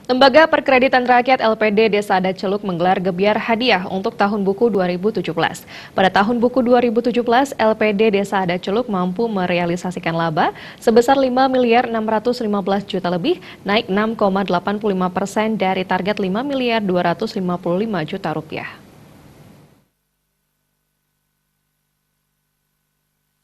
Lembaga Perkreditan Rakyat LPD Desa Adat Celuk menggelar gebyar hadiah untuk tahun buku 2017. Pada tahun buku 2017, LPD Desa Adat Celuk mampu merealisasikan laba sebesar 5.615 juta lebih, naik 6,85% dari target 5.255 juta rupiah.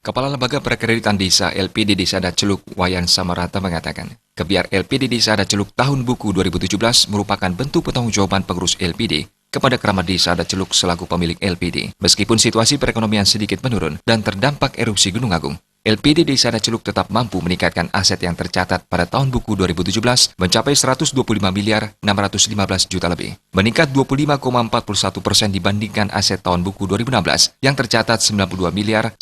Kepala Lembaga Perkreditan Desa LPD Desa Adat Celuk, Wayan Samarata mengatakan, gebyar LPD Desa Adat Celuk tahun buku 2017 merupakan bentuk pertanggungjawaban pengurus LPD kepada keramat Desa Adat Celuk selaku pemilik LPD. Meskipun situasi perekonomian sedikit menurun dan terdampak erupsi Gunung Agung, LPD Desa Adat Celuk tetap mampu meningkatkan aset yang tercatat pada tahun buku 2017 mencapai 125.615 juta lebih, meningkat 25,41% dibandingkan aset tahun buku 2016 yang tercatat 92.187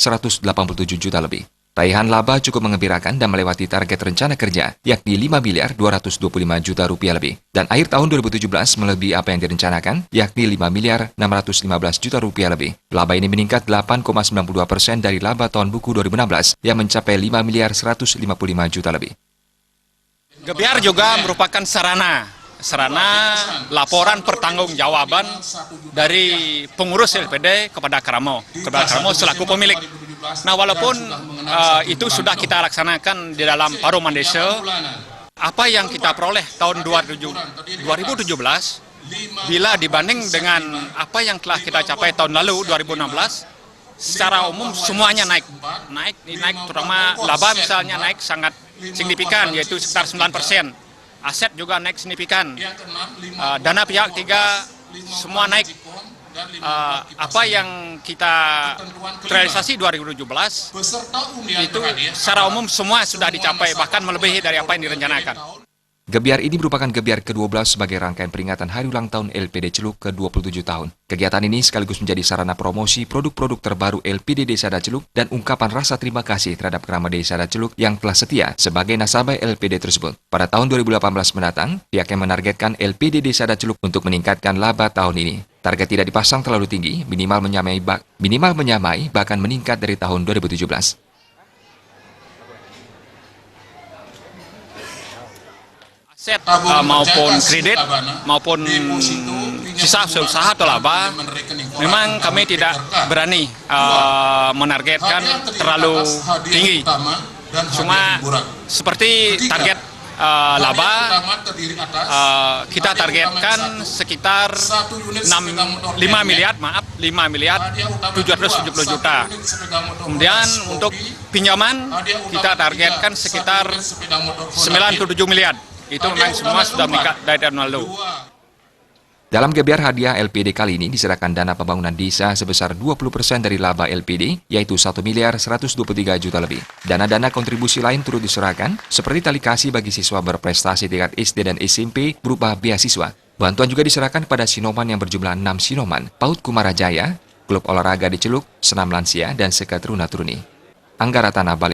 juta lebih. Raihan laba cukup mengembirakan dan melewati target rencana kerja, yakni 5.225 juta rupiah lebih. Dan akhir tahun 2017 melebihi apa yang direncanakan, yakni 5.615 juta rupiah lebih. Laba ini meningkat 8,92% dari laba tahun buku 2016 yang mencapai 5.155 juta lebih. Gebyar juga merupakan sarana laporan pertanggungjawaban dari pengurus LPD kepada Kramo selaku pemilik. Nah, walaupun itu sudah kita laksanakan di dalam Paruman Desa, apa yang kita peroleh tahun 2017 bila dibanding dengan apa yang telah kita capai tahun lalu 2016, secara umum semuanya naik terutama laba misalnya naik sangat signifikan, yaitu sekitar 9%. Aset juga naik signifikan. Dana pihak ketiga semua naik. Apa yang kita realisasi 2017 itu secara umum semua sudah dicapai, bahkan melebihi dari apa yang direncanakan. Gebyar ini merupakan gebyar ke-12 sebagai rangkaian peringatan hari ulang tahun LPD Celuk ke-27 tahun. Kegiatan ini sekaligus menjadi sarana promosi produk-produk terbaru LPD Desa Adat Celuk dan ungkapan rasa terima kasih terhadap keramat Desa Adat Celuk yang telah setia sebagai nasabah LPD tersebut. Pada tahun 2018 mendatang, pihaknya menargetkan LPD Desa Adat Celuk untuk meningkatkan laba tahun ini. Target tidak dipasang terlalu tinggi, minimal menyamai bahkan meningkat dari tahun 2017. Aset maupun kredit maupun sisa usaha atau laba, memang kami tidak berani menargetkan terlalu tinggi. Cuma seperti target laba, kita targetkan sekitar 5 miliar 770 juta. Kemudian untuk pinjaman kita targetkan sekitar 97 miliar. Itu memang semua sudah meningkat dari tahun lalu. Dalam gebyar hadiah LPD kali ini diserahkan dana pembangunan desa sebesar 20% dari laba LPD, yaitu 1.123 juta lebih. Dana-dana kontribusi lain turut diserahkan, seperti tali kasih bagi siswa berprestasi tingkat SD dan SMP berupa beasiswa. Bantuan juga diserahkan pada Sinoman yang berjumlah 6 Sinoman, PAUD Kumarajaya, klub olahraga di Celuk, senam lansia, dan sekat Runa Turuni. Anggara Tanah Bali.